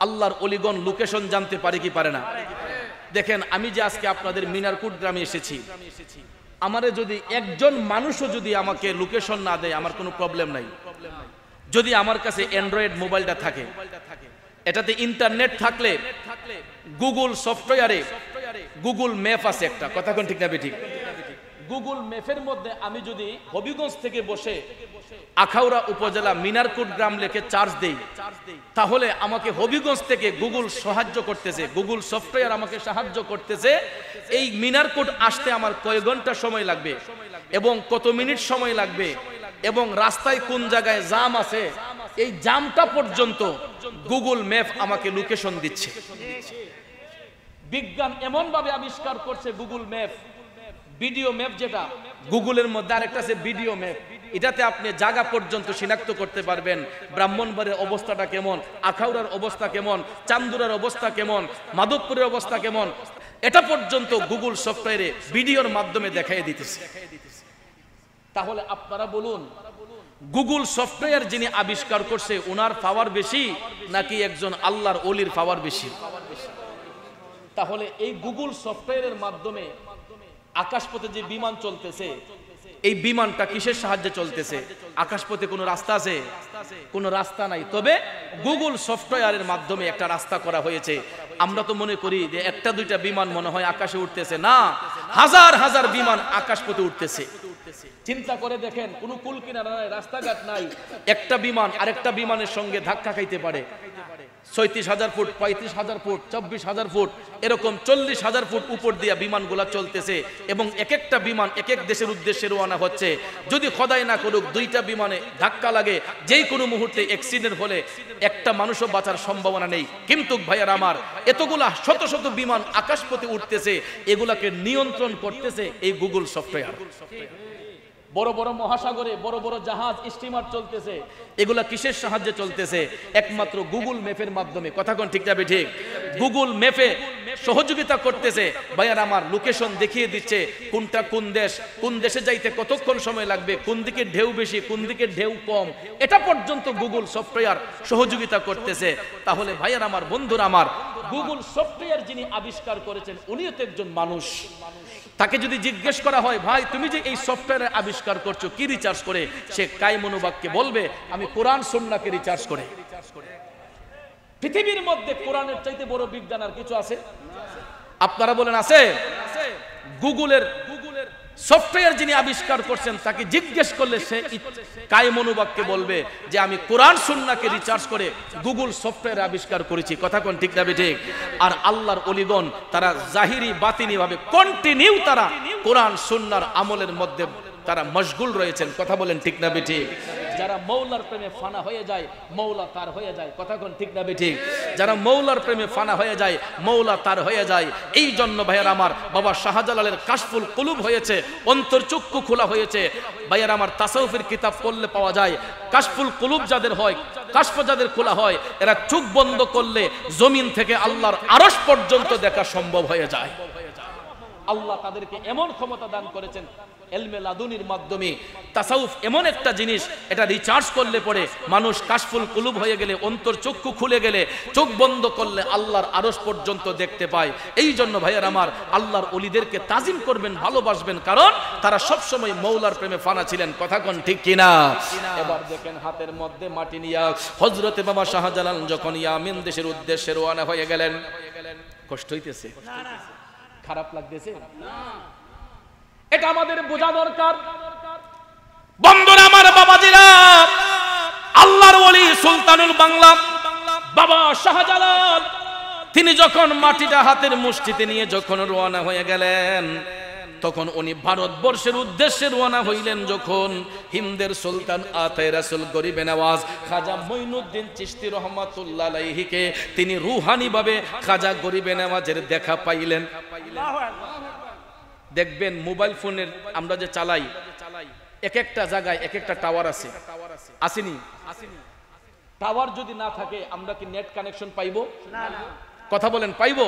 আল্লাহর অলিগণ লোকেশন জানতে পারে কি পারে না? দেখেন, আমি যে আজকে আপনাদের মিনারকুট গ্রামে এসেছি, আমারে যদি একজন মানুষও যদি আমাকে লোকেশন না দেয়, আমার কোনো প্রবলেম নাই। যদি আমার কাছে অ্যান্ড্রয়েড মোবাইলটা থাকে, এটাতে ইন্টারনেট থাকলে গুগল সফটওয়্যারে গুগল ম্যাপ আছে একটা, কথা কোন ঠিক না বেঠিক? গুগল ম্যাপের মধ্যে আমি যদি হবিগঞ্জ থেকে বসে আখাউড়া উপজেলা মিনারকুট গ্রাম লেখে চার্জ দেই, তাহলে আমাকে হবিগঞ্জ থেকে গুগল সাহায্য করতেছে, গুগল সফটওয়্যার আমাকে সাহায্য করতেছে এই মিনারকুট আসতে আমার কয় ঘন্টা সময় লাগবে এবং কত মিনিট সময় লাগবে এবং রাস্তায় কোন জায়গায় জাম আছে, এই জামটা পর্যন্ত গুগল ম্যাপ আমাকে লোকেশন দিচ্ছে। বিজ্ঞান এমন ভাবে আবিষ্কার করছে গুগল ম্যাপ, ভিডিও ম্যাপ, যেটা গুগলের মধ্যে আরেকটা আছে ভিডিও ম্যাপ, এটাতে আপনি জায়গা পর্যন্ত শনাক্ত করতে পারবেন। ব্রাহ্মণবাড়ির অবস্থাটা কেমন, আখাউড়ার অবস্থা কেমন, চান্দুরার অবস্থা কেমন, মাধবপুরের অবস্থা কেমন, এটা পর্যন্ত গুগল সফটওয়্যারে ভিডিওর মাধ্যমে দেখাই দিতেছে। তাহলে আপনারা বলুন, গুগল সফটওয়্যার যিনি আবিষ্কার করছে ওনার পাওয়ার বেশি নাকি একজন আল্লাহর ওলির পাওয়ার বেশি? তাহলে এই গুগল সফটওয়্যারের মাধ্যমে আকাশপথে যে বিমান চলতেছে, এই বিমানটা কিসের সাহায্যে চলতেছে? আকাশপথে কোনো রাস্তা আছে? কোনো রাস্তা নাই, তবে গুগল সফটওয়্যারের মাধ্যমে একটা রাস্তা করা হয়েছে। আমরা তো মনে করি যে একটা দুইটা বিমান মনে হয় আকাশে উঠতেছে, না, হাজার হাজার বিমান আকাশপথে উঠতেছে। চিন্তা করে দেখেন, কোনো কুল কিনারা নাই, রাস্তাঘাট নাই, একটা বিমান আরেকটা বিমানের সঙ্গে ধাক্কা খাইতে পারে। ৩৬,০০০ ফুট, ৩৫,০০০ ফুট, ২৪,০০০ ফুট, এরকম ৪০,০০০ ফুট উপর দিয়ে বিমানগুলা চলতেছে এবং এক একটা বিমান এক এক দেশের উদ্দেশ্যে রওনা হচ্ছে। যদি খোদাই না করুক দুইটা বিমানে ধাক্কা লাগে, যেই কোনো মুহূর্তে অ্যাক্সিডেন্ট হলে একটা মানুষও বাঁচার সম্ভাবনা নেই। কিন্তু ভাইয়ার আমার, এতগুলা শত শত বিমান আকাশপথে উঠতেছে, এগুলাকে নিয়ন্ত্রণ করতেছে এই গুগল সফটওয়্যার। বড় বড় মহাসাগরে বড় বড় জাহাজ স্টিমার চলতেছে, এগুলা কিসের সাহায্যে চলতেছে? একমাত্র গুগল ম্যাপের মাধ্যমে, কথা কোন ঠিক না ঠিক? গুগল ম্যাপে সহযোগিতা করতেছে ভাইয়ার আমার, লোকেশন দেখিয়ে দিচ্ছে কোনটা কোন দেশ, কোন দেশে যাইতে কতক্ষণ সময় লাগবে, কোন দিকে ঢেউ বেশি কোন দিকে ঢেউ কম, এটা পর্যন্ত গুগল সফটওয়্যার সহযোগিতা করতেছে। তাহলে ভাইয়ার আমার, বন্ধুরা আমার, গুগল সফটওয়্যার যিনি আবিষ্কার করেছেন উনিও তো একজন মানুষ। তাকে যদি জিজ্ঞেস করা হয়, ভাই তুমি যে এই সফটওয়্যার আবিষ্কার করছো কি রিচার্জ করে, সে কায়মনোবাক্যে বলবে আমি কোরআন সুন্নাহকে রিচার্জ করে। পৃথিবীর মধ্যে কোরআনের চাইতে বড় বিজ্ঞান আর কিছু আছে? আপনারা বলেন আছে? গুগলের সফটওয়্যার যিনি আবিষ্কার করছেন তাকে জিজ্ঞেস করলে সে কায়মনোবাক্যে বলবে যে আমি কোরআন সুন্নাহকে রিচার্জ করে গুগল সফটওয়্যার আবিষ্কার করেছি, কথা কোন ঠিক না ঠিক? আর আল্লাহর ওলিগণ তারা জাহিরি বাতিনি ভাবে কন্টিনিউ তারা কোরআন সুন্নাহর আমলের মধ্যে তারা মশগুল রয়েছেন, কথা বলেন ঠিক না ঠিক? যারা মৌলার প্রেমে ফানা হয়ে যায় মৌলা তার হয়ে যায়, কথা কোন ঠিক না ঠিক? যারা মৌলার প্রেমে ফানা হয়ে যায় মৌলা তার হয়ে যায়। এই জন্য ভাইয়ার আমার, বাবা শাহজালালের কাশফুল কুলুব হয়েছে, অন্তর্চক্ষু খোলা হয়েছে। ভাইয়ার আমার, তাসাউফের কিতাব পড়লে পাওয়া যায় কাশফুল কুলুব যাদের হয়, কাশফ যাদের খোলা হয়, এরা চোখ বন্ধ করলে জমিন থেকে আল্লাহর আরশ পর্যন্ত দেখা সম্ভব হয়ে যায়। আল্লাহ তাদেরকে এমন ক্ষমতা দান করেছেন ইলমে লাদুনির মাধ্যমে। তাসাউফ এমন একটা জিনিস, এটা রিচার্জ করলে পরে মানুষ কাশফুল কুলুব হয়ে গেলে, অন্তর চক্ষু খুলে গেলে, চোখ বন্ধ করলে আল্লাহর আরশ পর্যন্ত দেখতে পায়। এই জন্য ভাইয়ার আমার, আল্লাহর ওলিদেরকে তাজিম করবেন, ভালোবাসবেন, কারণ তারা সব সময় মৌলার প্রেমে ফানা ছিলেন, কথা কোন ঠিক কিনা? এবার দেখেন, হাতের মধ্যে মাটি নিয়া হযরতে বাবা শাহজালাল যখন ইয়ামেন দেশের উদ্দেশ্যে রওনা হয়ে গেলেন, কষ্ট হইতেছে? খারাপ লাগতেছে? এটা আমাদের বোঝা দরকার। বন্ধুরা আমার, বাবাজিরা, আল্লাহর ওলি সুলতানুল বাংলা বাবা শাহজালাল তিনি যখন মাটিটা হাতের মুষ্টিতে নিয়ে যখন রওনা হয়ে গেলেন, তখন উনি ভারতবর্ষের উদ্দেশ্যে রওনা হইলেন। যখন হিন্দের সুলতান আতায়ে রাসূল গরিবে নওয়াজ খাজা মঈনুদ্দিন চিশতি রহমাতুল্লাহ আলাইহিকে তিনি রুহানি ভাবে খাজা গরিবে নওয়াজের দেখা পাইলেন। দেখবেন মোবাইল ফোনের আমরা যে চালাই, এক একটা জায়গায় এক একটা টাওয়ার আছে, আসেনি? টাওয়ার যদি না থাকে আমরা কি নেট কানেকশন পাইবো? কথা বলেন, পাইবো?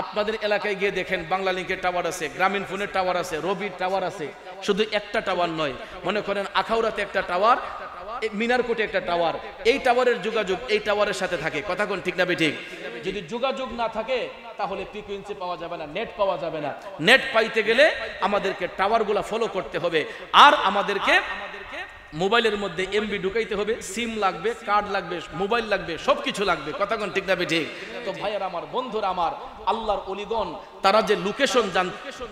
আপনাদের এলাকায় গিয়ে দেখেন বাংলা লিংকের টাওয়ার আছে, গ্রামীণ ফোনের টাওয়ার আছে, রবির টাওয়ার আছে। শুধু একটা টাওয়ার নয়, মনে করেন আখাউড়াতে একটা টাওয়ার, মিনারকোটে একটা টাওয়ার, এই টাওয়ারের যোগাযোগ এই টাওয়ারের সাথে থাকে। কথা কোন ঠিক না বেঠিক? যদি যোগাযোগ না থাকে তাহলে ফ্রিকোয়েন্সি পাওয়া যাবে না, নেট পাওয়া যাবে না। নেট পাইতে গেলে আমাদেরকে টাওয়ারগুলো ফলো করতে হবে, আর আমাদেরকে মোবাইলের মধ্যে এমবি ঢুকাইতে হবে, সিম লাগবে, কার্ড লাগবে, মোবাইল লাগবে, সবকিছু লাগবে। কথা কোন ঠিক না বেঠিক? তো ভাইয়ারা আমার, বন্ধুরা আমার, আল্লাহর ওলিগণ তারা যে লোকেশন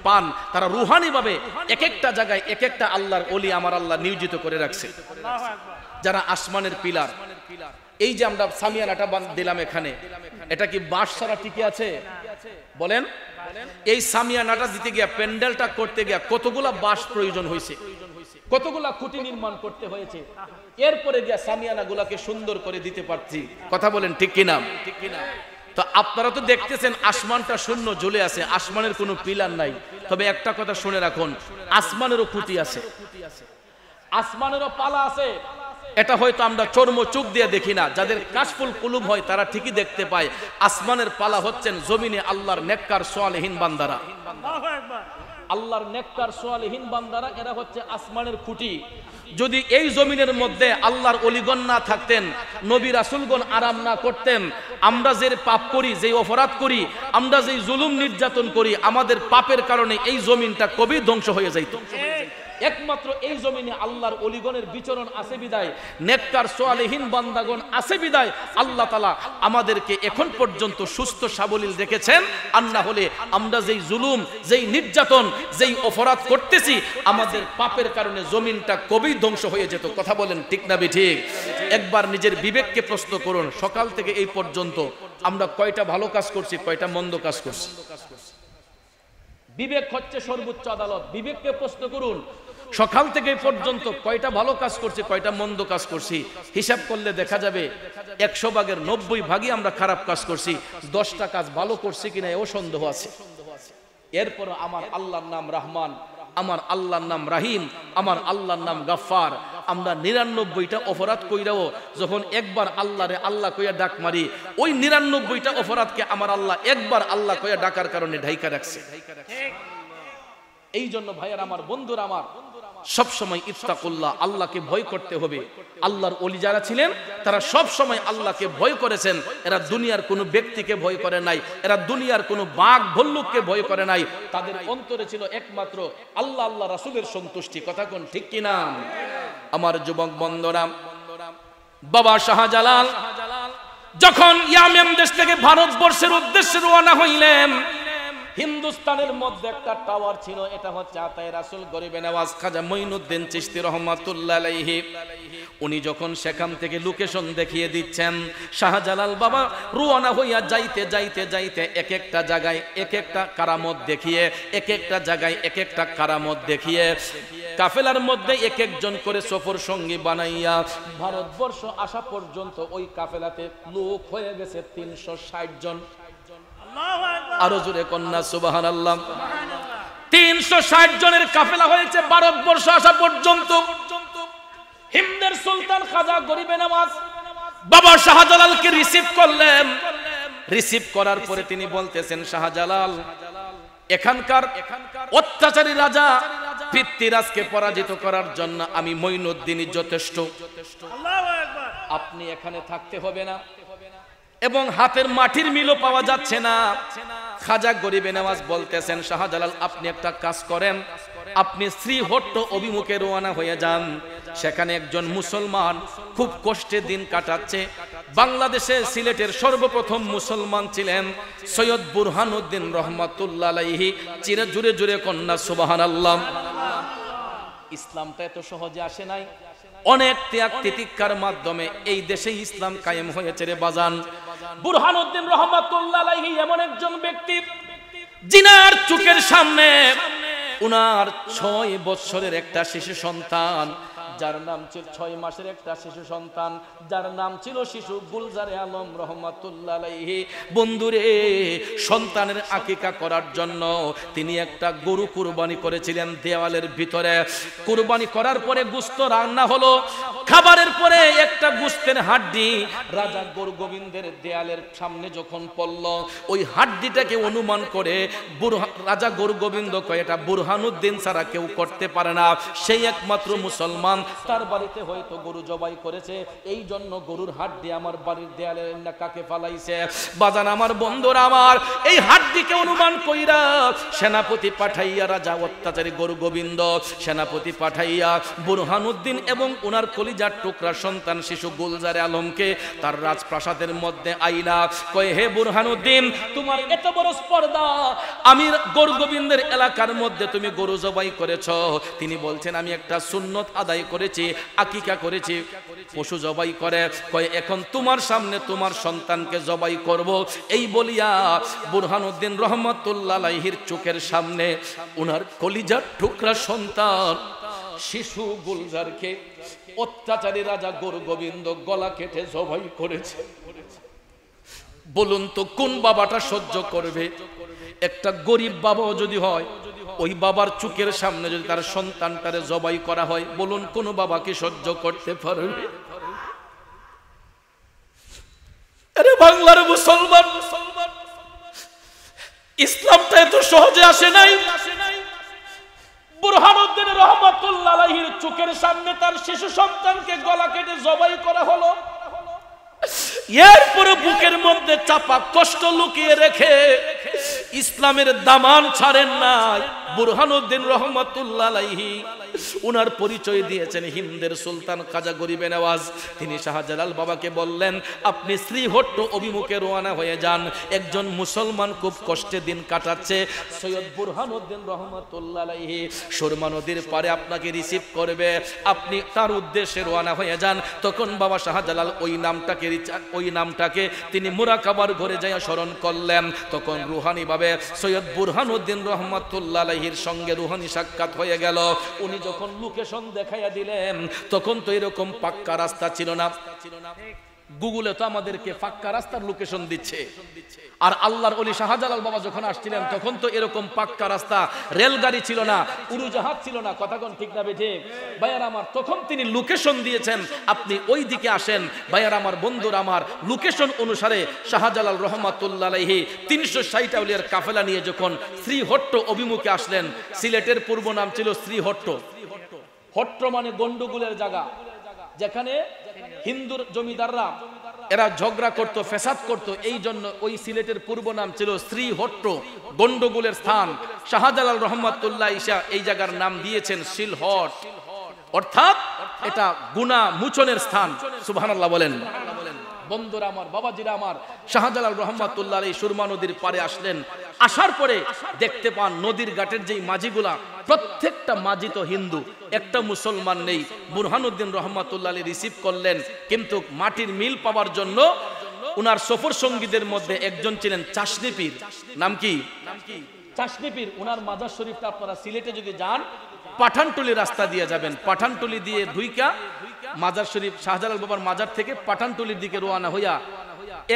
পান, তারা রুহানি ভাবে এক একটা জায়গায় এক একটা আল্লাহর ওলি আমার আল্লাহ নিয়োজিত করে রাখছে, যারা আসমানের পিলার। এই যে আমরা সামিয়ানাটা দিলাম এখানে, এটা কি বাঁশ ছাড়া টিকে আছে? বলেন, এই সামিয়ানাটা দিতে গিয়া, প্যান্ডেলটা করতে গিয়া কতগুলা বাঁশ প্রয়োজন হয়েছে, কতগুলা খুঁটি নির্মাণ করতে হয়েছে, এরপরে গিয়া সামিয়ানা গুলাকে সুন্দর করে দিতে পারছি। কথা বলেন ঠিক কিনা? তো আপনারা তো দেখতেছেন আসমানটা শূন্য জ্বলে আছে, আসমানের কোনো পিলার নাই। তবে একটা কথা শুনে রাখুন, আসমানেরও খুঁটি আছে, আসমানেরও পালা আছে। এটা হয়তো আমরা চর্ম চোখ দিয়ে দেখি না, যাদের কাশফুল কুলুব হয় তারা ঠিকই দেখতে পায়। আসমানের পালা হচ্ছেন জমিনে আল্লাহর নেককার সালেহীন বান্দারা, আল্লাহর নেককার সালেহীন বান্দারা, এরা হচ্ছে আসমানের খুঁটি। যদি এই জমিনের মধ্যে আল্লাহর ওলিগণ না থাকতেন, নবী রাসূলগণ আরাম না করতেন, আমরা যে পাপ করি, যে অপরাধ করি, আমরা যে জুলুম নির্যাতন করি, আমাদের পাপের কারণে এই জমিনটা কবি ধ্বংস হয়ে যাইত। একমাত্র এই জমিনে আল্লাহর ওলিগণের বিচরণ আছে বিদায়, নেককার সালেহীন বান্দাগণ আছে বিদায় আল্লাহ তাআলা আমাদেরকে এখন পর্যন্ত সুস্থ সাবলীল রেখেছেন। আর না হলে আমরা যেই জুলুম, যেই নির্যাতন, যেই অপরাধ করতেছি, আমাদের পাপের কারণে জমিনটা কবি ধ্বংস হয়ে যেত। কথা বলেন ঠিক না ঠিক? একবার নিজের বিবেককে প্রশ্ন করুন, সকাল থেকে এই পর্যন্ত আমরা কয়টা ভালো কাজ করছি, কয়টা মন্দ কাজ করছি? বিবেক হচ্ছে সর্বোচ্চ আদালত। বিবেককে প্রশ্ন করুন, সকাল থেকে পর্যন্ত কয়টা ভালো কাজ করছি, কয়টা মন্দ কাজ করছি। হিসাব করলে দেখা যাবে 100 ভাগের 90 ভাগই আমরা খারাপ কাজ করছি, 10টা কাজ ভালো করছি কিনা এও সন্দেহ আছে। এরপর আমার আল্লাহর নাম রহমান, আমার আল্লাহর নাম রাহিম, আমার আল্লাহর নাম গাফফার। আমরা 99টা অপরাধ কইরাও যখন একবার আল্লাহরে আল্লাহ কইয়া ডাক মারি, ওই 99টা অপরাধকে আমার আল্লাহ একবার আল্লাহ কইয়া ডাকার কারণে ঢাইকা রাখছে। এই জন্য ভাইয়ার আমার, বন্ধুরা আমার, সব সময় ইত্তাকুল্লাহ, আল্লাহকে ভয় করতে হবে। আল্লাহর ওলি যারা ছিলেন তারা সব সময় আল্লাহকে ভয় করেছেন। এরা দুনিয়ার কোনো ব্যক্তিকে ভয় করে নাই, এরা দুনিয়ার কোনো বাঘ ভল্লুককে ভয় করে নাই। তাদের অন্তরে ছিল একমাত্র আল্লাহ, আল্লাহ রাসূলের সন্তুষ্টি। কথা কোন ঠিক কিনা? আমার যুবক বন্ধুরা, বাবা শাহজালাল যখন ইয়ামেন দেশ থেকে ভারতবর্ষের উদ্দেশ্যে রওনা হইলেন, হিন্দুস্তানের মধ্যে একটা টাওয়ার ছিল, এটা হচ্ছে আতায়ে রাসূল গরিবে নওয়াজ খাজা মঈনুদ্দিন চিশতি রাহমাতুল্লাহ আলাইহি। উনি যখন সেখান থেকে লোকেশন দেখিয়ে দিচ্ছেন, শাহজালাল বাবা রওনা হইয়া যাইতে যাইতে যাইতে এক একটা জায়গায় এক একটা কারামত দেখিয়ে, এক একটা জায়গায় এক একটা কারামত দেখিয়ে, কাফেলার মধ্যে এক একজন করে সফর সঙ্গী বানাইয়া ভারতবর্ষ আসা পর্যন্ত ওই কাফেলাতে লোক হয়ে গেছে 360 জন। আরো জোরে কন্যা সুবহানাল্লাহ। 360 জনের কাফেলা হয়েছে ভারতবর্ষ আসা পর্যন্ত। হিন্দের সুলতান খাজা গরিবে নওয়াজ বাবা শাহজালালকে রিসিভ করলেন। রিসিভ করার পরে তিনি বলতেছেন, শাহজালাল, এখানকার অত্যাচারী রাজা পৃথ্বীরাজকে পরাজিত করার জন্য আমি মঈনুদ্দিনই যথেষ্ট। আপনি এখানে থাকতে হবে না, এবং হাতের মাটির মিলও পাওয়া যাচ্ছে না। খাজা গরিবে নওয়াজ বলতেছেন, শাহজালাল, আপনি একটা কাজ করেন, আপনি শ্রীহট্ট অভিমুখে রওনা হয়ে যান। সেখানে একজন মুসলমান খুব কষ্টে দিন কাটাচ্ছে। বাংলাদেশে সিলেটের সর্বপ্রথম মুসলমান ছিলেন সৈয়দ বুরহানুদ্দিন রহমাতুল্লাহ আলাইহি। চিরে জুড়ে জুড়ে কন্যা সুবহানাল্লাহ। ইসলামটা এত সহজে আসে নাই, অনেক ত্যাগ তিতিক্ষার মাধ্যমে এই দেশে ইসলাম কায়েম হয়েছে রে বাজান। বুরহানুদ্দিন রহমাতুল্লাহ আলাইহি এমন একজন ব্যক্তি, জিনার চোখের সামনে উনার 6 বছরের একটা শিশু সন্তান, যার নাম ছিল 6 মাসের একটা শিশু সন্তান, যার নাম ছিল শিশু গুলজারে আলম রহমাতুল্লাহ আলাইহি। বন্ধুরে, সন্তানের আকিকা করার জন্য তিনি একটা গরু কুরবানি করেছিলেন দেওয়ালের ভিতরে। কুরবানি করার পরে গোশত রান্না হলো, খাবারের পরে একটা গোশতের হাড্ডি রাজা গোরগোবিন্দের দেয়ালের সামনে যখন পড়ল, ওই হাড্ডিটাকে অনুমান করে রাজা গোরগোবিন্দ কয়, এটা বুরহানুদ্দিন ছাড়া কেউ করতে পারে না, সেই একমাত্র মুসলমান তার বাড়িতে হয়তো গরু জবাই করেছে, এই জন্য গরুর হাড্ডি আমার বাড়ির দেয়ালে না কাকে ফালাইছে। বাজান আমার বন্ধুরা আমার, এই হাড্ডিকে অনুমান কইরা সেনাপতি পাঠাইয়া, রাজা অত্যাচারী গরু গোবিন্দ সেনাপতি পাঠাইয়া বুরহানুদ্দিন এবং ওনার কলিজার টুকরা সন্তান শিশু গুলজারে আলমকে তার রাজপ্রাসাদের মধ্যে আইনা কয়, হে বুরহানুদ্দিন, তোমার এত বড় স্পর্ধা, আমি গরু গোবিন্দের এলাকার মধ্যে তুমি গরু জবাই করেছ। তিনি বলছেন, আমি একটা সুন্নত আদায় করেছি, আকিকা করেছি, পশু জবাই করে। কয়, এখন তোমার সামনে তোমার সন্তানকে জবাই করব। এই বলিয়া বুরহানুদ্দিন রহমাতুল্লাহ আলাইহির চোখের সামনে ওনার কলিজার টুকরা সন্তান শিশু গুলজারকে অত্যাচারী রাজা গরু গোবিন্দ গলা কেটে জবাই করেছে। বলুন তো কোন বাবাটা সহ্য করবে? একটা গরিব বাবাও যদি হয়, ওই বাবার চোখের সামনে যদি তার সন্তানটারে জবাই করা হয়, বলুন কোন বাবা কি সহ্য করতে পারবে? আরে বাংলার মুসলমান, ইসলামটা এত সহজে আসে নাই। বুরহানুদ্দিন রহমাতুল্লাহ আলাইহির চোখের সামনে তার শিশু সন্তানকে গলা কেটে জবাই করা হলো। এরপরে বুকের মধ্যে চাপা কষ্ট লুকিয়ে রেখে ইসলামের দামান ছাড়েন নাই বুরহানুদ্দিন রহমাতুল্লাহ আলাইহি। উনার পরিচয় দিয়েছেন হিন্দের সুলতান খাজা গরিবে নওয়াজ। তিনি শাহজালাল বাবাকে বললেন, আপনি শ্রীহট্ট অভিমুখে রওনা হয়ে যান, একজন মুসলমান খুব কষ্টে দিন কাটাচ্ছে, সৈয়দ বুরহানুদ্দিন রহমাতুল্লাহ আলাইহি সুরমা নদীর পারে আপনাকে রিসিভ করবে, আপনি তার উদ্দেশ্যে রওনা হয়ে যান। তখন বাবা শাহজালাল ওই নামটাকে তিনি মুরাকাবার ঘরে যাইয়া স্মরণ করলেন। তখন রুহানি ভাবে সৈয়দ বুরহানুদ্দিন রহমাতুল্লাহ আলাইহির সঙ্গে রুহানি সাক্ষাৎ হয়ে গেল। উনি যখন লোকেশন দেখাইয়া দিলেন, তখন তো এরকম পাক্কা রাস্তা ছিল না। গুগলে তো আমাদেরকে পাক্কা রাস্তার লোকেশন দিচ্ছে, আর আল্লাহর ওলি শাহজালাল বাবা যখন আসছিলেন তখন তো এরকম পাক্কা রাস্তা, রেলগাড়ি ছিল না, উড়োজাহাজ ছিল না। কথা কোন ঠিক না বেঠে ভাইয়ার আমার? তখন তিনি লোকেশন দিয়েছেন, আপনি ওই দিকে আসেন। ভাইয়ার আমার, বন্ধুরা আমার, লোকেশন অনুসারে শাহজালাল রহমাতুল্লাহ আলাইহি 360 আউলিয়ার কাফেলা নিয়ে যখন শ্রীহট্ট অভিমুখে আসলেন, সিলেটের পূর্ব নাম ছিল শ্রীহট্ট। হট্ট মানে গন্ডগোলের জায়গা, যেখানে হিন্দুর জমিদাররা এরা ঝগড়া করত, ফেসাদ করত, এই জন্য ওই সিলেটের পূর্ব নাম ছিল শ্রীহট্ট, গন্ডগোলের স্থান। শাহজালাল রহমাতুল্লাহ ঈশা এই জায়গার নাম দিয়েছেন সিলহট, অর্থাৎ এটা গুনাহ মোচনের স্থান। সুবহানাল্লাহ বলেন। বন্ধুরা আমার, বাবাজিরা আমার, শাহজালাল রহমাতুল্লাহ আলাইহি সুরমা নদীর পারে আসলেন। আসার পরে দেখতে পান নদীর ঘাটের যেই মাঝিগুলা, প্রত্যেকটা মাঝি তো হিন্দু, একটা মুসলমান নেই। বুরহানুদ্দিন রহমাতুল্লাহ আলাইহি রিসিভ করলেন, কিন্তু মাটির মিল পাওয়ার জন্য উনার সফর সঙ্গীদের মধ্যে একজন ছিলেন চাশনি পীর। নাম কি? চাশনি পীর। উনার মাজার শরীফটা আপনারা সিলেটে যদি যান, পাঠানটুলি রাস্তা দিয়ে যাবেন, পাঠানটুলি দিয়ে ঢুইকা মাজার শরীফ, শাহজালাল বাবার মাজার থেকে পাঠানটুলির দিকে রওনা হইয়া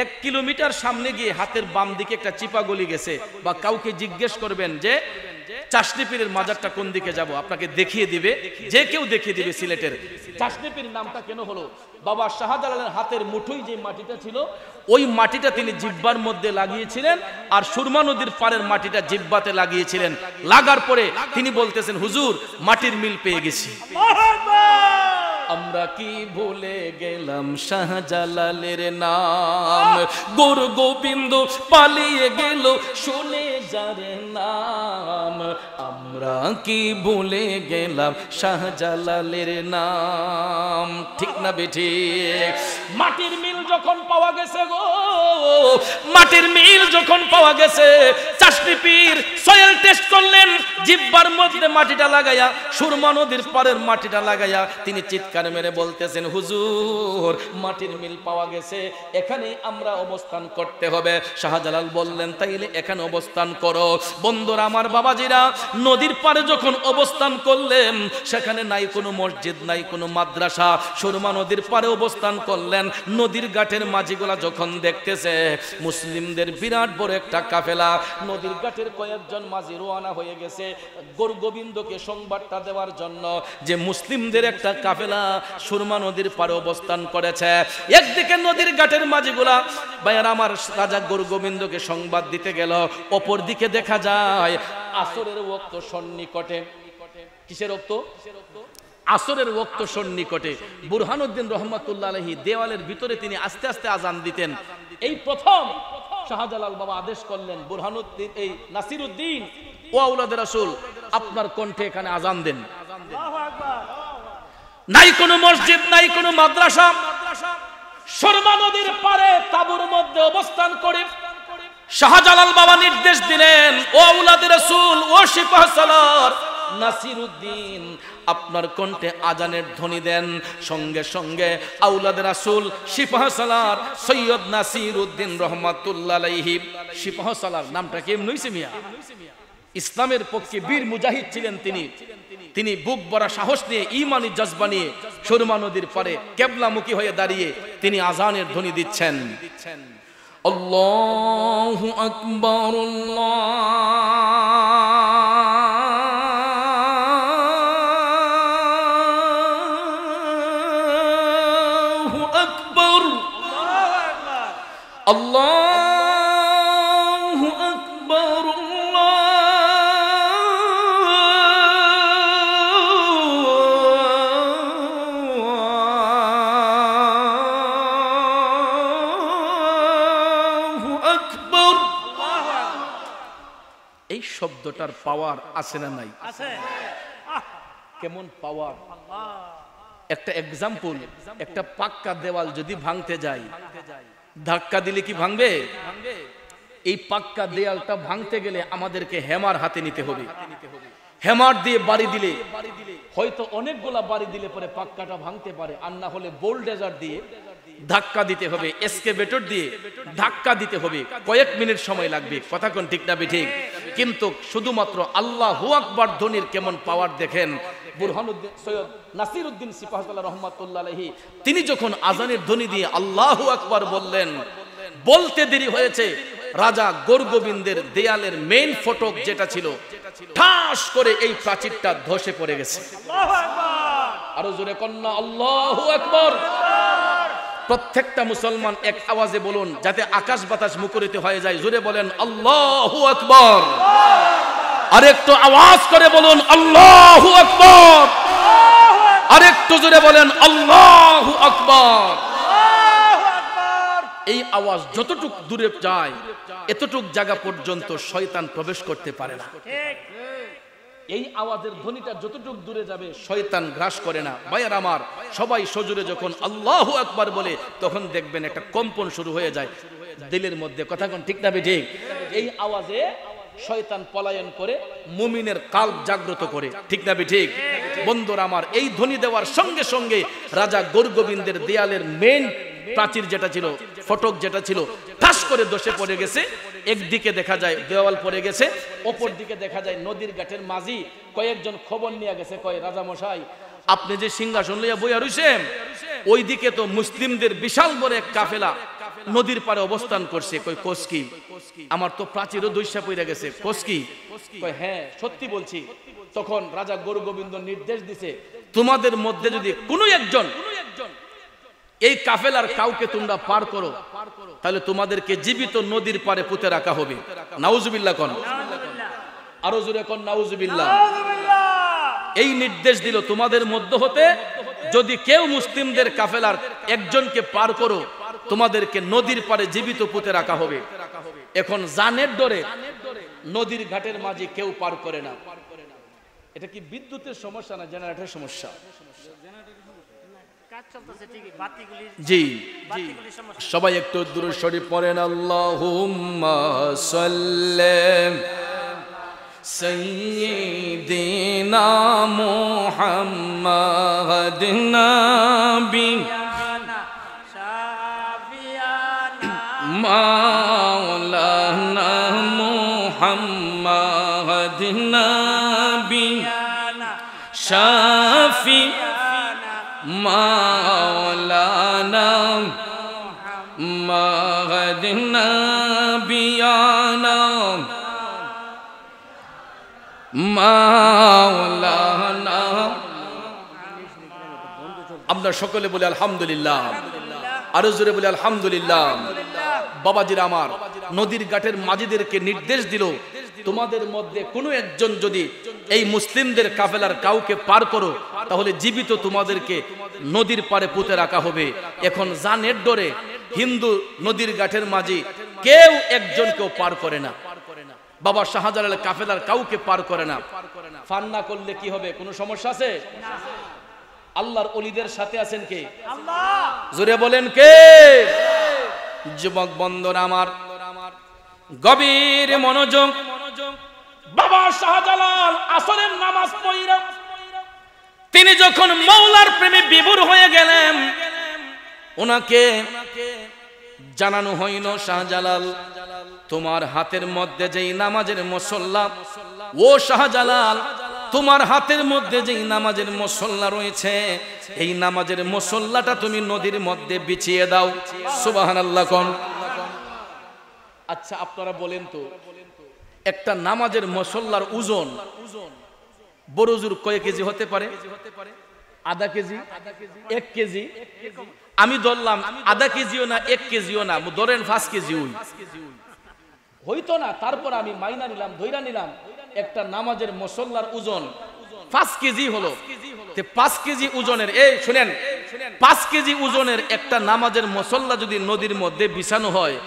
1 কিলোমিটার সামনে গিয়ে হাতের বাম দিকে একটা চিপা গলি গেছে, বা কাউকে জিজ্ঞেস করবেন যে চাশনি পীরের মাজারটা কোন দিকে যাব, আপনাকে দেখিয়ে দিবে, যে কেউ দেখিয়ে দিবে সিলেটের। চাশনি পীর নামটা কেন হলো? বাবা শাহজালালের হাতের মুঠোয় যে মাটিটা ছিল, ওই মাটিটা তিনি জিহ্বার মধ্যে লাগিয়েছিলেন, আর সুরমা নদীর পাড়ের মাটিটা জিহ্বাতে লাগিয়েছিলেন। লাগার পরে তিনি বলতেছেন, হুজুর মাটির মিল পেয়ে গেছি। আমরা কি ভুলে গেলাম শাহজালালের নাম, গৌর গোবিন্দ পালিয়ে গেল শুনে যার নাম। আমরা কি ভুলে গেলাম শাহজালালের নাম, ঠিক না বেঠিক? মাটির মিল যখন পাওয়া গেছে গো, মাটির মিল যখন পাওয়া গেছে, চাশনি পীর সয়েল টেস্ট করলেন, জিহ্বার মধ্যে মাটিটা লাগাইয়া, সুরমা নদীর পাড়ের মাটিটা লাগাইয়া তিনি চিৎকার মেরে বলতেছেন, হুজুর মাটির মিল পাওয়া গেছে, এখানে আমরা অবস্থান করতে হবে। শাহজালাল বললেন, তাইলে এখানে অবস্থান করো। বন্ধুরা আমার, বাবাজিরা, নদীর পাড়ে যখন অবস্থান করলেন, সেখানে নাই কোনো মসজিদ, নাই কোনো মাদ্রাসা, সুরমা নদীর পাড়ে অবস্থান করলেন। নদীর ঘাটের মাঝিগুলা যখন দেখতেছে মুসলিমদের বিরাট বড় একটা কাফেলা, নদীর ঘাটের কয়েকজন মাঝি রওনা হয়ে গেছে গৌর গোবিন্দকে সংবাদটা দেওয়ার জন্য যে মুসলিমদের একটা কাফেলা সুরমা নদীর পারে অবস্থান করেছে। একদিকে নদীর ঘাটের মাঝিগুলা ভাইয়ার আমার রাজা গৌর গোবিন্দকে সংবাদ দিতে গেল, অপর দিকে দেখা যায় আসরের ওয়াক্ত সন্নিকটে। কিসের ওয়াক্ত? আসরের ওয়াক্ত সন্নিকটে বুরহানুদ্দিন রহমাতুল্লাহ আলাইহি দেওয়ালের ভিতরে তিনি আস্তে আস্তে আজান দিতেন। এই প্রথম শাহজালাল বাবা আদেশ করলেন, বুরহানুদ্দিন এই নাসিরউদ্দিন ও আওলাদ রাসূল আপনার কণ্ঠে এখানে আজান দেন। নাই কোনো মসজিদ, নাই কোনো মাদ্রাসা, সুরমা নদীর পারে তাঁবুর মধ্যে অবস্থান করে শাহজালাল বাবা নির্দেশ দিলেন, ও আওলাদ রাসূল, ও সিপাহ সালার নাসিরউদ্দিন আপনার কণ্ঠে আজানের ধ্বনি দেন। সঙ্গে সঙ্গে আওলাদ রাসূল সিপাহ সালার সৈয়দ নাসিরউদ্দিন রহমাতুল্লাহ আলাইহি, সিপাহ সালার নামটা কি এমনি হইছে মিয়া? ইসলামের পক্ষে বীর মুজাহিদ ছিলেন তিনি। তিনি বুক ভরা সাহস নিয়ে, ঈমানি জজবা নিয়ে সুরমা নদীর পারে কিবলামুখী হয়ে দাঁড়িয়ে তিনি আজানের ধ্বনি দিচ্ছেন। আল্লাহু আকবার, আল্লাহু আকবার, আল্লাহু আকবার, এই শব্দটার পাওয়ার আছে না নাই? কেমন পাওয়ার! একটা এক্সাম্পল, একটা পাক্কা দেওয়াল যদি ভাঙতে যায়, ধাক্কা দিলে কি ভাঙবে? এই পাক্কা দেয়ালটা ভাঙতে গেলে আমাদেরকে হ্যামার হাতে নিতে হবে। হ্যামার দিয়ে বাড়ি দিলে হয়তো অনেকগুলা বাড়ি দিলে পরে পাক্কাটা ভাঙতে পারে, আর না হলে বোল্ডেজার দিয়ে ধাক্কা দিতে হবে, এসকেভেটর দিয়ে ধাক্কা দিতে হবে। কয়েক মিনিট সময় লাগবে, কথা কোন ঠিক না ঠিক? কিন্তু শুধুমাত্র আল্লাহু আকবার ধ্বনির কেমন পাওয়ার দেখেন। বুরহানুদ্দিন সৈয়দ নাসিরউদ্দিন সিপাহসালাহ রহমাতুল্লাহ আলাইহি তিনি যখন আজানের ধ্বনি দিয়ে আল্লাহু আকবার বললেন, বলতে দেরি হয়েছে, রাজা গোরগোবিন্দের দেয়ালের মেইন ফটক যেটা ছিল ঠাস করে এই প্রাচীরটা ধসে পড়ে গেছে। আল্লাহু আকবার, আরো জোরে কন্যা আল্লাহু আকবার। প্রত্যেকটা মুসলমান এক আওয়াজে বলুন, যাতে আকাশ বাতাস মুখরিত হয়ে যায়। জোরে বলেন আল্লাহু আকবার। আরেকটু আওয়াজ করে বলুন আল্লাহু আকবার। আরেকটু জোরে বলেন আল্লাহু আকবার। এই আওয়াজ যতটুক দূরে যায়, এতটুক জায়গা পর্যন্ত শয়তান প্রবেশ করতে পারে না। এই আওয়াজের ধ্বনিটা যতটুক দূরে যাবে শয়তান গ্রাস করে না। ভাইয়ার আমার, সবাই সজোরে যখন আল্লাহু আকবার বলে তখন দেখবেন একটা কম্পন শুরু হয়ে যায় দিলের মধ্যে, কথা কোন ঠিক না ঠিক? এই আওয়াজে শয়তান পলায়ন করে মুমিনের কাল্ব জাগ্রত করে, ঠিক না ঠিক? বন্ধুরা আমার, এই ধ্বনি দেওয়ার সঙ্গে সঙ্গে রাজা গোরগোবিন্দের দেয়ালের মেইন প্রাচীর যেটা ছিল, ফটক যেটা ছিল, ঠাস করে ধসে পড়ে গেছে। একদিকে দেখা যায় দেওয়াল পড়ে গেছে, অপর দিকে দেখা যায় নদীর ঘাটের মাঝি কয়েকজন খবর নিয়ে গেছে, কয় রাজা মশাই আপনি যে সিংহাসন লইয়া বইয়া রইছেন, ওইদিকে তো মুসলিমদের বিশাল বড় এক কাফেলা নদীর পারে অবস্থান করছে। কয় কোসকি, আমার তো প্রাচীরও দইসা পড়ে গেছে। কোসকি? কয় হ্যাঁ সত্যি বলছি। তখন রাজা গোরগোবিন্দ নির্দেশ দিছে, তোমাদের মধ্যে যদি কোনো একজন এই কাফেলার কাউকে তোমরা পার করো, তাহলে তোমাদেরকে জীবিত নদীর পারে পুঁতে রাখা হবে। নাউজুবিল্লাহ কোন, আরো জোরে কোন নাউজুবিল্লাহ। এই নির্দেশ দিল, তোমাদের মধ্য হতে যদি কেউ মুসলিমদের কাফেলার একজনকে পার করো, তোমাদেরকে নদীর পারে জীবিত পুঁতে রাখা হবে। এখন জানের ডরে নদীর ঘাটের মাঝে কেউ পার করে না। এটা কি বিদ্যুতের সমস্যা না জেনারেটরের সমস্যা? জি, সবাই একটু দুরূদ শরীফ পড়েন। আল্লাহুম্মা সাল্লি সাইয়্যিদিনা মুহাম্মাদ নাবিয়ানা শাফিয়ানা মাওলানা মুহাম্মাদ নাবিয়ানা শাফিয়ানা মাওলানা মুহাম্মাদ নাবিয়ানা মাওলানা। আমরা সকলে বলি আলহামদুলিল্লাহ, আরো জোরে বলি আলহামদুলিল্লাহ। বাবাজিরা আমার, নদীর ঘাটের মাঝিদেরকে নির্দেশ দিল, তোমাদের মধ্যে কোনো একজন যদি এই মুসলিমদের কাফেলার কাউকে পার করো, তাহলে জীবিত তোমাদেরকে নদীর পাড়ে পুঁতে রাখা হবে। এখন জানের ডরে হিন্দু নদীর ঘাটের মাঝি কেউ একজনকেও পার করে না। বাবা শাহজালাল কাফেলার কাউকে পার করে না। ফান না করলে কি হবে? কোনো সমস্যা আছে? আল্লাহর ওলিদের সাথে আছেন কে? আল্লাহ। জোরে বলেন কে? যুবক বন্ধুরা আমার, গভীর মনোযোগ। বাবা শাহজালাল আসরের নামাজ পড়া তিনি যখন মাওলার প্রেমে বিভোর হয়ে গেলেন, ওনাকে জানানো হইল, শাহজালাল তোমার হাতের মধ্যে যেই নামাজের মুসল্লা, ও শাহজালাল তোমার হাতের মধ্যে যেই নামাজের মুসল্লা রয়েছে, এই নামাজের মুসল্লাটা তুমি নদীর মধ্যে বিছিয়ে দাও। সুবহানাল্লাহ কোন। আচ্ছা আপনারা বলেন তো, একটা নামাজের মুসল্লার ওজন বড়জোর কয় কেজি হতে পারে? আধা কেজি, 1 কেজি? আমি ধরলাম আধা কেজিও না, 1 কেজিও না, ধরেন 5 কেজি হইতো না। তারপর আমি মাইনা নিলাম, ধইরা নিলাম একটা নামাজের মুসল্লার ওজন 5 কেজি হলো। 5 কেজি ওজনের, এই শুনেন, 5 কেজি ওজনের একটা নামাজের মুসল্লা যদি নদীর মধ্যে বিছানো হয়,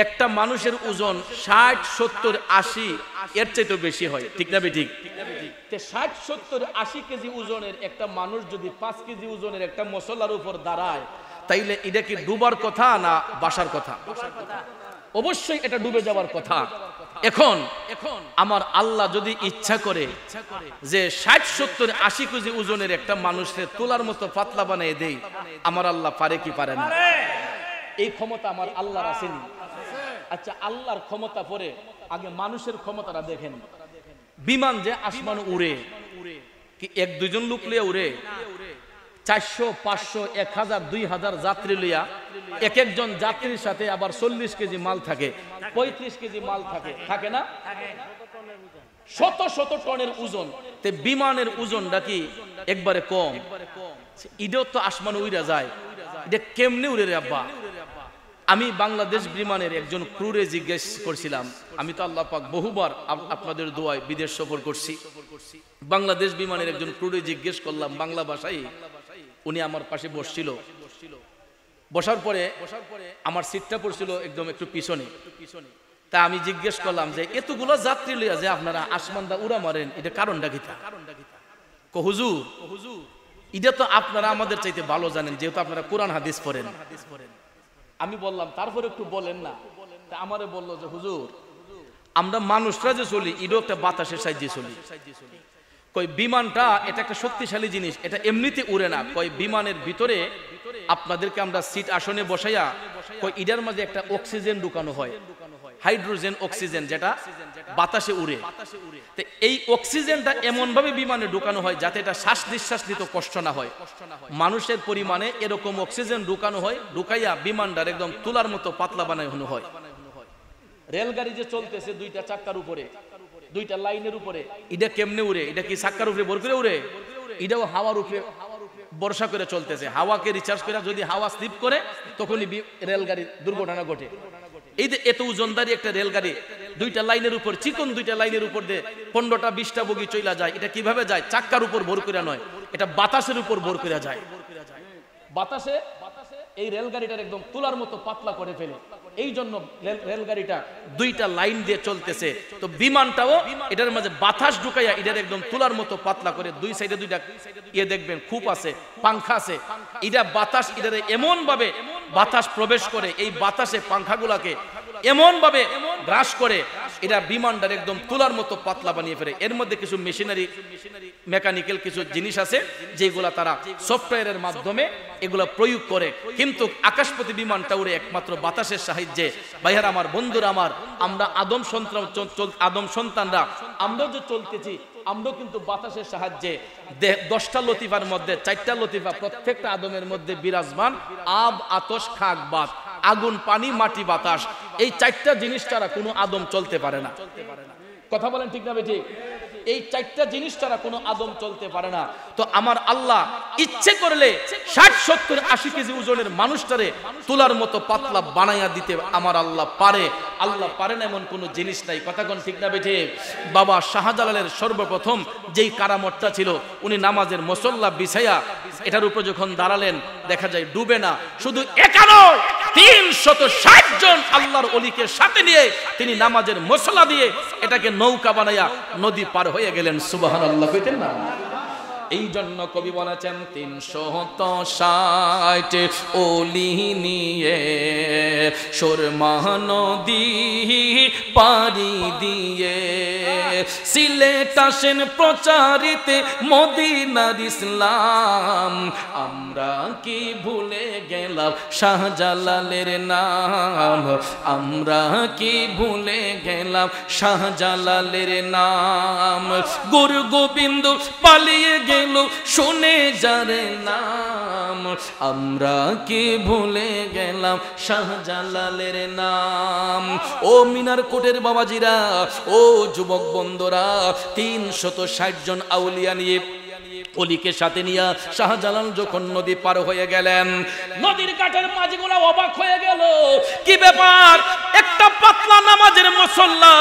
একটা মানুষের ওজন 60, 70, 80 এর চাইতে বেশি হয়, ঠিক না ঠিক? 60, 70, 80 কেজি ওজনের একটা মানুষ যদি 5 কেজি ওজনের একটা মুসল্লার উপর দাঁড়ায়, তাইলে এটা কি ডুবার কথা না বাসার কথা? অবশ্যই এটা ডুবে যাওয়ার কথা। এখন আমার আল্লাহ যদি ইচ্ছা করে যে 60, 70, 80 কেজি ওজনের একটা মানুষের তোলার মতো পাতলা বানিয়ে দেই, আমার আল্লাহ পারে কি পারে না? এই ক্ষমতা আমার আল্লাহর আসেনি। আচ্ছা আল্লাহর ক্ষমতা পরে আগে মানুষের ক্ষমতাটা দেখেন। বিমান যে আসমান উড়ে, কি 1-2 জন লোক লিয়ে উড়ে? 400, 500, 1000, 2000 যাত্রী লিয়া, এক একজন যাত্রীর সাথে আবার 40 কেজি মাল থাকে, 35 কেজি মাল থাকে, থাকে না? শত শত টনের ওজন। তে বিমানের ওজনটা কি একবারে কম? ইডো তো আসমানে উড়া যায়, এটা কেমনে উড়ে রে আব্বা? আমি বাংলাদেশ বিমানের একজন ক্রুরে জিজ্ঞেস করছিলাম, আমি তো আল্লাহ পাক বহুবার আপনাদের দোয়ায় বিদেশ সফর করছি, বাংলাদেশ বিমানের একজন ক্রুরে জিজ্ঞেস করলাম বাংলা ভাষায়, উনি আমার পাশে বসছিল, বসার পরে আমার সিটটা পড়ছিল একদম একটু পিছনে। তা আমি জিজ্ঞেস করলাম যে এতগুলো যাত্রী লইয়া যে আপনারা আসমানদা উড়া মারেন, এটা কারণটা কি? হুজুর এটা তো আপনারা আমাদের চাইতে ভালো জানেন, যেহেতু আপনারা কোরআন হাদিস পড়েন। আমি বললাম তারপরে একটু বলেন না। তা আমারে বললো যে হুজুর আমরা মানুষরা যে চলি, এটাও একটা বাতাসের সাহায্যে চলি। কই বিমানটা এটা একটা শক্তিশালী জিনিস, এটা এমনিতে উড়ে না। কই বিমানের ভিতরে আপনাদেরকে আমরা সিট আসনে বসাইয়া কই ইডার মাঝে একটা অক্সিজেন ঢুকানো হয়, হাইড্রোজেন অক্সিজেন, যেটা বাতাসে উড়ে। তো এই অক্সিজেনটা এমন ভাবে বিমানে ঢুকানো হয় যাতে এটা শ্বাস নিঃশ্বাস নিতে কষ্ট না হয়। মানুষের পরিমাণে এরকম অক্সিজেন ঢুকানো হয়, ঢুকাইয়া বিমানটার একদম তুলার মতো পাতলা বানানো হয়। রেলগাড়ি যে চলতেছে 2টা চাক্কার উপরে, 2টা লাইনের উপরে, এটা কেমনে উড়ে? এটা কি চাক্কার উপরে ভর করে উড়ে? এটাও হাওয়ার উপরে বর্ষা করে চলতেছে। হাওয়াকে রিচার্জ করে যদি হাওয়া স্লিপ করে তখনই রেলগাড়ির দুর্ঘটনা ঘটে। এই যে এত ওজনদারি একটা রেলগাড়ি 2টা লাইনের উপর, চিকন 2টা লাইনের উপর দিয়ে 15টা 20টা বগি চইলা যায়। এটা কিভাবে যায়? চাক্কার উপর ভর করে নয়, এটা বাতাসের উপর ভর করে যায়। বাতাসে এই রেলগাড়িটার একদম তুলার মতো পাতলা করে ফেলে। এই জন্য রেলগাড়িটা 2টা লাইন দিয়ে চলতেছে। তো বিমানটাও এটার মাঝে বাতাস ঢুকাইয়া এটার একদম তুলার মতো পাতলা করে, 2 সাইডে 2টা দেখবেন খুব আছে, পাংখা আছে। এটা বাতাস এটারে এমন ভাবে বাতাস প্রবেশ করে, এই বাতাসে পাংখাগুলাকে এমন ভাবে গ্রাস করে, এটা বিমানটার একদম তুলার মতো পাতলা বানিয়ে ফেলে। এর মধ্যে কিছু মেশিনারি, মেকানিক্যাল কিছু জিনিস আছে যেগুলা তারা সফটওয়্যারের মাধ্যমে এগুলা প্রয়োগ করে। কিন্তু আকাশপথী বিমানটা উড়ে একমাত্র বাতাসের সাহায্যে। ভাইয়ারা আমার, বন্ধুরা আমার, আমরা আদম সন্তানরা আমরা যে চলতেছি, আমরা কিন্তু বাতাসের সাহায্যে 10টা লতিফার মধ্যে 4টা লতিফা প্রত্যেকটা আদমের মধ্যে বিরাজমান। আব, আতশ, খাক, বাত, আগুন, পানি, মাটি, বাতাস, এই 4টা জিনিস ছাড়া কোনো আদম চলতে পারে না। কথা বলেন ঠিক না ঠিক? এই 4টা জিনিস ছাড়া কোনো আদম চলতে পারে না। তো আমার আল্লাহ ইচ্ছে করলে 60, 70, 80 কেজি ওজনের মানুষটারে তুলার মতো পাতলা বানাইয়া দিতে আমার আল্লাহ পারে। আল্লাহ পারেন এমন কোনো জিনিস নাই। কথা কোন ঠিক না বেঠে? বাবা শাহজালালের সর্বপ্রথম যেই কারামতটা ছিল, উনি নামাজের মুসল্লা বিছাইয়া এটার উপর যখন দাঁড়ালেন, দেখা যায় ডুবে না, শুধু একা নয় 360 জন আল্লাহর ওলিকে সাথে নিয়ে তিনি নামাজের মুসল্লা দিয়ে এটাকে নৌকা বানাইয়া নদী পার হয়ে গেলেন। সুবহানাল্লাহ কইতেন না? এই জন্য কবি বলেছেন 360 ওলি নিয়ে সুরমা নদী পাড়ি দিয়ে সিলেট আসেন প্রচারিতে মদিনার ইসলাম। আমরা কি ভুলে গেলাম শাহজালালের নাম, আমরা কি ভুলে গেলাম শাহজালালের নাম। গুরু গোবিন্দ পালিয়ে গেল শুনে যারে নাম, আমরা কি ভুলে গেলাম শাহজালালের নাম। ও মিনার কোটের বাবাজিরা, ও যুবক বন্ধুরা, 360 জন আউলিয়া নিয়ে ওলিকে সাথে নিয়ে শাহজালাল যখন নদী পার হয়ে গেলেন, নদীর ঘাটের মাঝিগুলা অবাক হয়ে গেল, কি ব্যাপার, একটা পাতলা নামাজের মুসল্লা,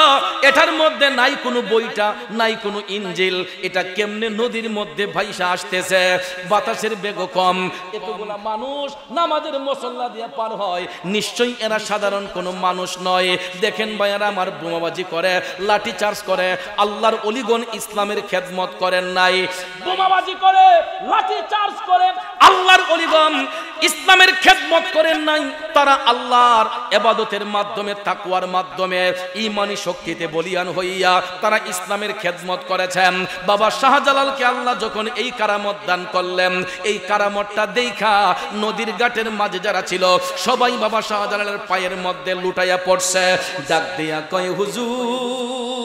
এটার মধ্যে নাই কোনো বইটা, নাই কোনো ইঞ্জিল, এটা কেমনে নদীর মধ্যে ভাইসা আসতেছে, বাতাসের বেগ কম, এতগুলা মানুষ নামাজের মুসল্লা দিয়ে পার হয়, নিশ্চয়ই এরা সাধারণ কোনো মানুষ নয়। দেখেন ভাইয়ারা আমার, বোমাবাজি করে, লাঠি চার্জ করে, আল্লাহর ওলিগণ ইসলামের খেদমত করেন নাই, বোমাবাজি করে, লাঠি চার্জ করে, আল্লাহর ওলিগণ ইসলামের খেদমত করেন নাই। তারা আল্লাহর ইবাদতের মাধ্যমে, তাকওয়ার মাধ্যমে, ঈমানি শক্তিতে বলিয়ান হইয়া তারা ইসলামের খেদমত করেছেন। বাবা শাহজালালকে আল্লাহ যখন এই কারামত দান করলেন, এই কারামতটা দেখা নদীর ঘাটের মাঝে যারা ছিল সবাই বাবা শাহজালালের পায়ের মধ্যে লুটাইয়া পড়ছে, ডাক দিয়া কয়, হুজুর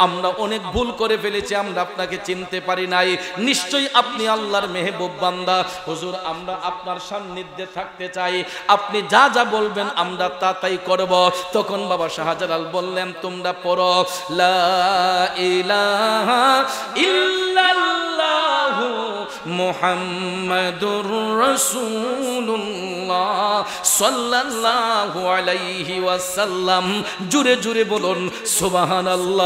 আমরা অনেক ভুল করে ফেলেছি, আমরা আপনাকে চিনতে পারি নাই, নিশ্চয়ই আপনি আল্লাহর মেহবুব বান্দা, হুজুর আমরা আপনার সান্নিধ্যে থাকতে চাই, আপনি যা যা বলবেন আমরা তা তাই করব। তখন বাবা শাহজালাল বললেন, তোমরা পড়ো লা ইলাহা ইল্লাল্লাহু মুহাম্মাদুর রাসূলুল্লাহ সাল্লাল্লাহু আলাইহি ওয়াসাল্লাম। জুরে জুরে বলুন সুবহানাল্লাহ।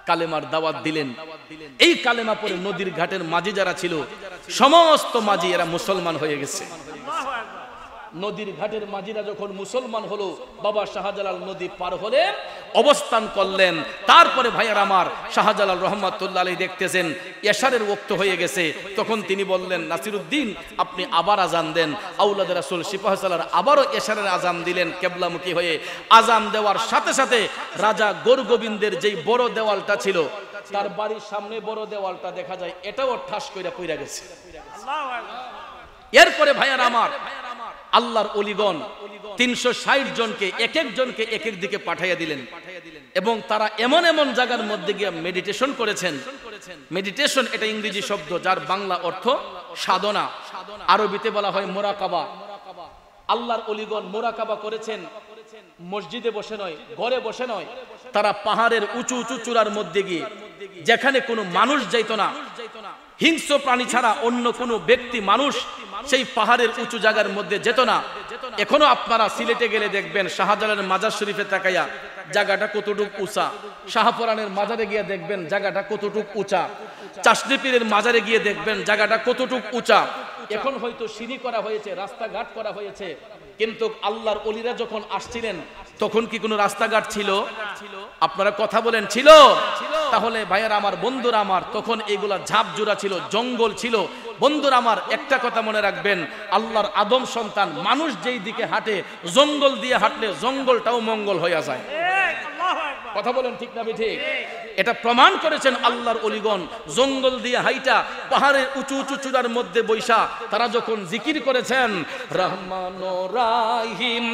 কালেমার দাওয়াত দিলেন। এই কালেমা পড়ে নদীর ঘাটের মাঝি যারা ছিল সমস্ত মাঝি এরা মুসলমান হয়ে গেছে। নদীর ঘাটের মাঝিরা যখন মুসলমান হলো, বাবা শাহজালাল নদী পার হলেন, অবস্থান করলেন। তারপরে ভাইয়ার আমার, শাহজালাল রহমাতুল্লাহ আলাইহি দেখতেছেন এশারের ওয়াক্ত হয়ে গেছে, তখন তিনি বললেন, নাসিরউদ্দিন আপনি আবার আজান দেন। আওলাদ রাসূল সিপাহ সালার আবারও এশারের আজান দিলেন কিবলামুখী হয়ে। আজান দেওয়ার সাথে সাথে রাজা গোরগোবিন্দের যেই বড় দেওয়ালটা ছিল, তার বাড়ির সামনে বড় দেওয়ালটা দেখা যায়, এটাও ঠাস কইরা পইরা গেছে। এরপরে ভাইয়ার আমার, আল্লাহর ওলিগণ 360 জনকে এক একজনকে এক এক দিকে পাঠাইয়া দিলেন, এবং তারা এমন এমন জায়গার মধ্যে গিয়ে মেডিটেশন করেছেন। মেডিটেশন এটা ইংরেজি শব্দ, যার বাংলা অর্থ সাধনা, আরবিতে বলা হয় মুরাকাবা। আল্লাহর ওলিগণ মুরাকাবা করেছেন মসজিদে বসে নয়, ঘরে বসে নয়, তারা পাহাড়ের উঁচু উঁচু চূড়ার মধ্যে গিয়ে, যেখানে কোনো মানুষ যাইত না, হিংস্র প্রাণী ছাড়া অন্য কোনো ব্যক্তি মানুষ সেই পাহাড়ের উঁচু জায়গার মধ্যে যেত না। এখনো আপনারা সিলেটে গেলে দেখবেন শাহজালালের মাজার শরীফে তাকাইয়া জায়গাটা কতটুক উঁচা, শাহপরানের মাজারে গিয়ে দেখবেন জায়গাটা কতটুক উঁচা, চাষনি পীরের মাজারে গিয়ে দেখবেন জায়গাটা কতটুক উঁচা। এখন হয়তো সিঁড়ি করা হয়েছে, রাস্তাঘাট করা হয়েছে, কিন্তু আল্লাহর ওলিরা যখন আসছিলেন তখন কি কোনো রাস্তাঘাট ছিল? আপনারা কথা বলেন, ছিল? তাহলে ভাইয়ারা আমার, বন্ধুরা আমার, তখন এগুলা ঝাপজোড়া ছিল, জঙ্গল ছিল। বন্ধুরা আমার, একটা কথা মনে রাখবেন, আল্লাহর আদম সন্তান মানুষ যেই দিকে হাঁটে, জঙ্গল দিয়ে হাঁটলে জঙ্গলটাও মঙ্গল হয়ে যায়। কথা বলেন ঠিক না ঠিক? এটা প্রমাণ করেছেন আল্লাহর ওলিগণ। জঙ্গল দিয়ে হাইটা পাহাড়ের উঁচু উঁচু চূড়ার মধ্যে বৈশা তারা যখন জিকির করেছেন, রহমান রাহিম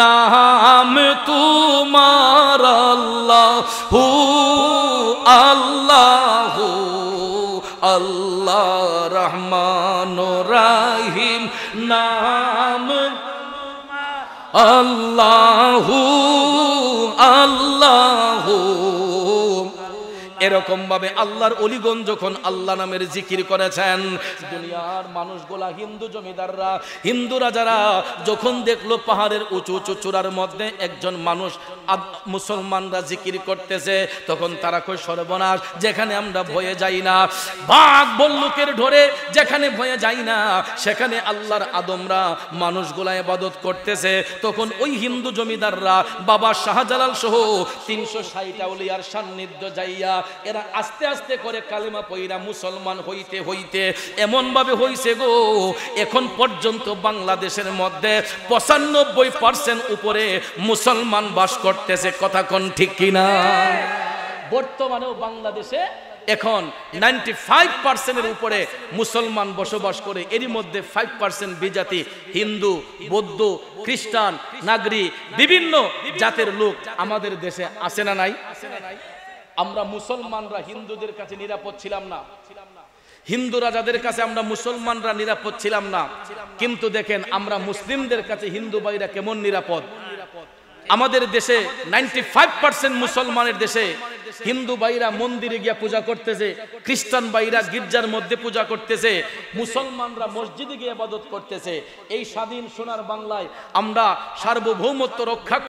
নাম তোমার আল্লাহু আল্লাহু আল্লাহ, রহমান রাহিম নাম আল্লাহু আল্লাহু, এরকম ভাবে আল্লাহর অলিগণ যখন আল্লাহ নামের জিকির করেছেন, দুনিয়ার মানুষগুলা, হিন্দু জমিদাররা, হিন্দু রাজারা যখন দেখলো পাহাড়ের উঁচু উঁচু চূড়ার মধ্যে একজন মানুষ মুসলমানরা জিকির করতেছে, তখন তারা কই সর্বনাশ, যেখানে আমরা ভয়ে যাই না, বাঘ বল্লুকের ঢোরে যেখানে ভয়ে যাই না, সেখানে আল্লাহর আদমরা মানুষগুলা ইবাদত করতেছে। তখন ওই হিন্দু জমিদাররা বাবা শাহজালাল সহ 360 আউলিয়ার সান্নিধ্য যাইয়া এরা আস্তে আস্তে করে কালেমা পয়রা মুসলমান হইতে হইতে এমন ভাবে হইছে গো, এখন পর্যন্ত বাংলাদেশের মধ্যে 95% উপরে মুসলমান বাস করতেছে। কথা কোন ঠিক কিনা? বর্তমানেও বাংলাদেশে এখন 95% উপরে মুসলমান বসবাস করে। এরই মধ্যে 5% বিজাতি, হিন্দু, বৌদ্ধ, খ্রিস্টান, নাগরি, বিভিন্ন জাতের লোক আমাদের দেশে আছে না নাই? আমরা মুসলমানরা হিন্দুদের কাছে নিরাপদ ছিলাম না, হিন্দু রাজাদের কাছে আমরা মুসলমানরা নিরাপদ ছিলাম না, কিন্তু দেখেন আমরা মুসলিমদের কাছে হিন্দু ভাইরা কেমন নিরাপদ। আমাদের দেশে 95% মুসলমানের দেশে হিন্দু ভাইরা মন্দিরে গিয়া পূজা করতেছে, খ্রিস্টান ভাইরা গির্জার মধ্যে পূজা করতেছে, মুসলমানরা মসজিদে গিয়ে ইবাদত করতেছে। এই স্বাধীন সোনার বাংলায় আমরা সার্বভৌমত্ব রক্ষা